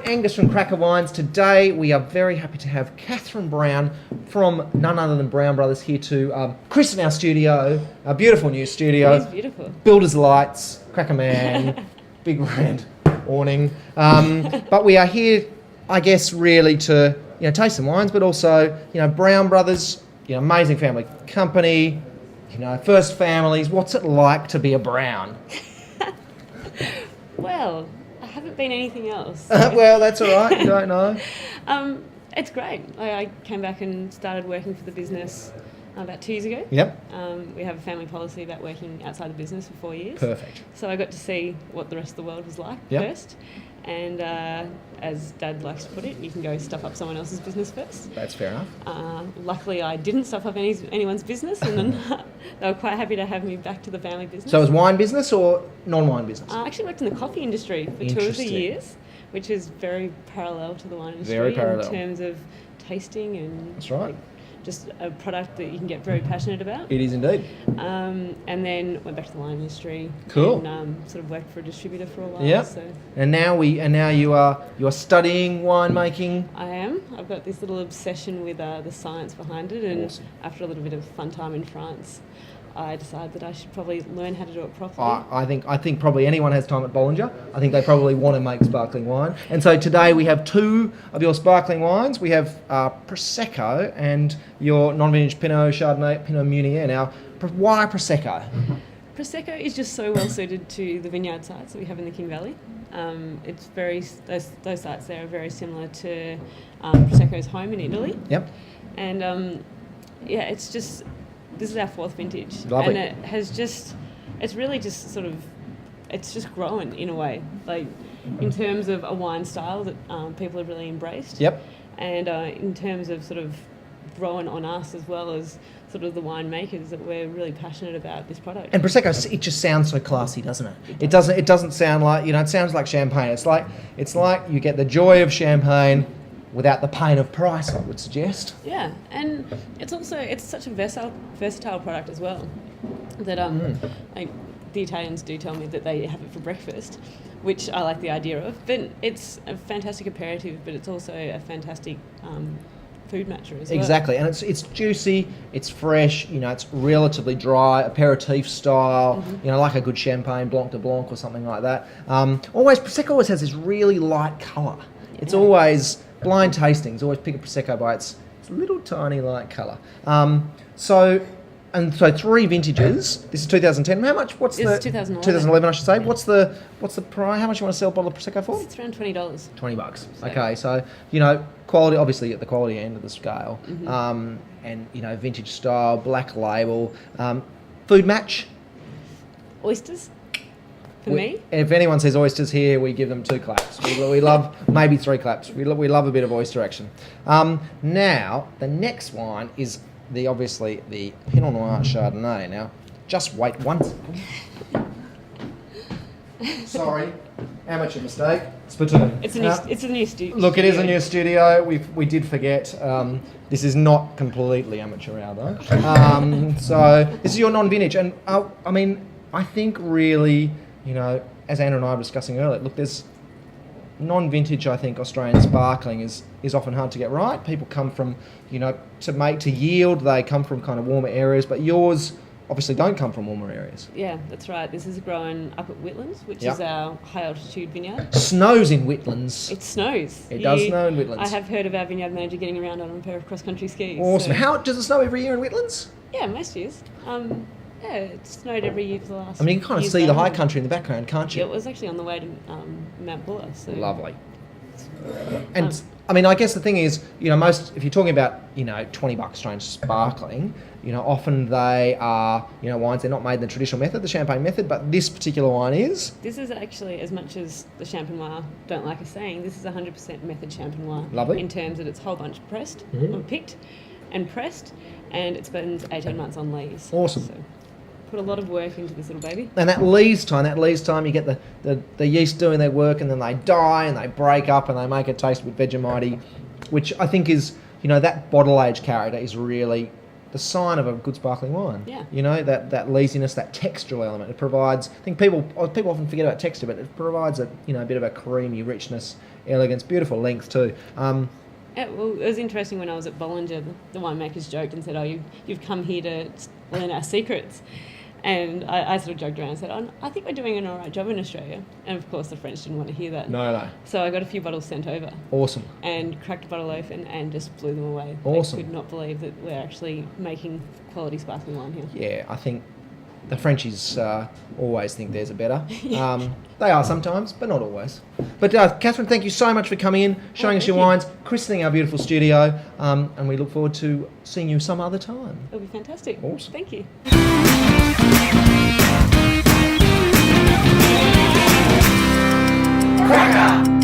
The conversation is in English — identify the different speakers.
Speaker 1: Angus from Cracka Wines. Today we are very happy to have Katherine Brown from none other than Brown Brothers here to christen our studio, a beautiful new studio.
Speaker 2: It is beautiful.
Speaker 1: Builder's lights, Cracka Man, big red awning. But we are here, I guess, really to taste some wines, but also Brown Brothers, amazing family company, first families. What's it like to be a Brown?
Speaker 2: Well, I haven't been anything else.
Speaker 1: Well, that's all right. You don't know.
Speaker 2: It's great. I came back and started working for the business about 2 years ago.
Speaker 1: Yep.
Speaker 2: We have a family policy about working outside the business for 4 years.
Speaker 1: Perfect.
Speaker 2: So I got to see what the rest of the world was like first. And as Dad likes to put it, you can go stuff up someone else's business first.
Speaker 1: That's fair enough.
Speaker 2: Luckily, I didn't stuff up anyone's business, and then they were quite happy to have me back to the family business.
Speaker 1: So it was wine business or non-wine business?
Speaker 2: I actually worked in the coffee industry for 2 of the years, which is very parallel to the wine industry in terms of tasting and
Speaker 1: that's right.
Speaker 2: Just a product that you can get very passionate about.
Speaker 1: It is indeed.
Speaker 2: And then went back to the wine industry.
Speaker 1: Cool.
Speaker 2: And sort of worked for a distributor for a while.
Speaker 1: Yeah.
Speaker 2: So.
Speaker 1: And now you are studying winemaking.
Speaker 2: I am. I've got this little obsession with the science behind it, and
Speaker 1: awesome.
Speaker 2: After a little bit of fun time in France, I decided that I should probably learn how to do it properly.
Speaker 1: I think probably anyone has time at Bollinger. I think they probably want to make sparkling wine. And so today we have 2 of your sparkling wines. We have Prosecco and your non-vintage Pinot Chardonnay, Pinot Meunier. Now, why Prosecco?
Speaker 2: Prosecco is just so well suited to the vineyard sites that we have in the King Valley. It's very those sites there are very similar to Prosecco's home in Italy.
Speaker 1: Yep.
Speaker 2: And it's just. This is our 4th vintage.
Speaker 1: Lovely.
Speaker 2: And it's really just sort of, it's just grown in a way, like in terms of a wine style that people have really embraced.
Speaker 1: Yep.
Speaker 2: And in terms of sort of growing on us as well as sort of the winemakers, that we're really passionate about this product.
Speaker 1: And Prosecco, it just sounds so classy, doesn't it? It doesn't sound like, it sounds like champagne. It's like you get the joy of champagne without the pain of price, I would suggest.
Speaker 2: Yeah, and it's such a versatile product as well that the Italians do tell me that they have it for breakfast, which I like the idea of. But it's a fantastic aperitif, but it's also a fantastic food matcher as well.
Speaker 1: Exactly, and it's juicy, it's fresh, it's relatively dry, aperitif style, like a good champagne, Blanc de Blanc or something like that. Prosecco always has this really light colour. It's always... Blind tastings, always pick a Prosecco by its little tiny light colour. So 3 vintages. This is 2010. How much? What's
Speaker 2: it's 2011.
Speaker 1: 2011, I should say. What's the price? How much you want to sell a bottle of Prosecco for?
Speaker 2: It's around $20.
Speaker 1: $20.
Speaker 2: So.
Speaker 1: Okay, so quality, obviously at the quality end of the scale, and vintage style, black label, food match.
Speaker 2: Oysters. For me?
Speaker 1: If anyone says oysters here, we give them 2 claps. We love maybe 3 claps. We love a bit of oyster action. Now, the next wine is obviously the Pinot Noir Chardonnay. Now, just wait 1 second. Sorry, amateur mistake. Spittoon.
Speaker 2: It's a new studio.
Speaker 1: Look, it is a new studio. We did forget. This is not completely amateur hour though. So this is your non-vintage, and I think really. As Anna and I were discussing earlier, look, there's non-vintage, I think, Australian sparkling is often hard to get right. People come from, to yield, they come from kind of warmer areas, but yours obviously don't come from warmer areas.
Speaker 2: Yeah, that's right. This is grown up at Whitlands, which is our high-altitude vineyard.
Speaker 1: Snows in Whitlands.
Speaker 2: It snows.
Speaker 1: It does snow in Whitlands.
Speaker 2: I have heard of our vineyard manager getting around on a pair of cross-country skis.
Speaker 1: Awesome.
Speaker 2: So.
Speaker 1: How does it snow every year in Whitlands?
Speaker 2: Yeah, most years. Yeah, it snowed every year for the last.
Speaker 1: You can kind of see the high country in the background, can't you?
Speaker 2: Yeah, it was actually on the way to Mount Buller. So.
Speaker 1: Lovely. And I guess the thing is, most if you're talking about $20 Australian sparkling, often they are wines. They're not made in the traditional method, the champagne method, but this particular wine is.
Speaker 2: This is actually, as much as the Champenois don't like us saying, this is 100% method Champenois.
Speaker 1: Lovely.
Speaker 2: In terms that it's whole bunch pressed, or picked, and pressed, and it spends 18 months on lees.
Speaker 1: Awesome.
Speaker 2: So, put a lot of work into this little baby.
Speaker 1: And that lees time, you get the yeast doing their work, and then they die and they break up and they make it taste a bit Vegemite, which I think is, that bottle age character is really the sign of a good sparkling wine.
Speaker 2: Yeah.
Speaker 1: That leesiness, that textural element. It provides, I think people often forget about texture, but it provides a bit of a creamy richness elegance, beautiful length too.
Speaker 2: Yeah, well, it was interesting when I was at Bollinger, the winemakers joked and said, "Oh, you've come here to learn our secrets." And I sort of joked around and said, "Oh, I think we're doing an all right job in Australia." And of course, the French didn't want to hear that.
Speaker 1: No.
Speaker 2: So I got a few bottles sent over.
Speaker 1: Awesome.
Speaker 2: And cracked a bottle open and just blew them away.
Speaker 1: Awesome.
Speaker 2: They could not believe that we're actually making quality sparkling wine here.
Speaker 1: Yeah, I think the Frenchies always think theirs are better. They are sometimes, but not always. But Katherine, thank you so much for coming in, showing us your wines, christening our beautiful studio, and we look forward to seeing you some other time.
Speaker 2: It'll be fantastic.
Speaker 1: Awesome.
Speaker 2: Thank you.
Speaker 3: Cracka!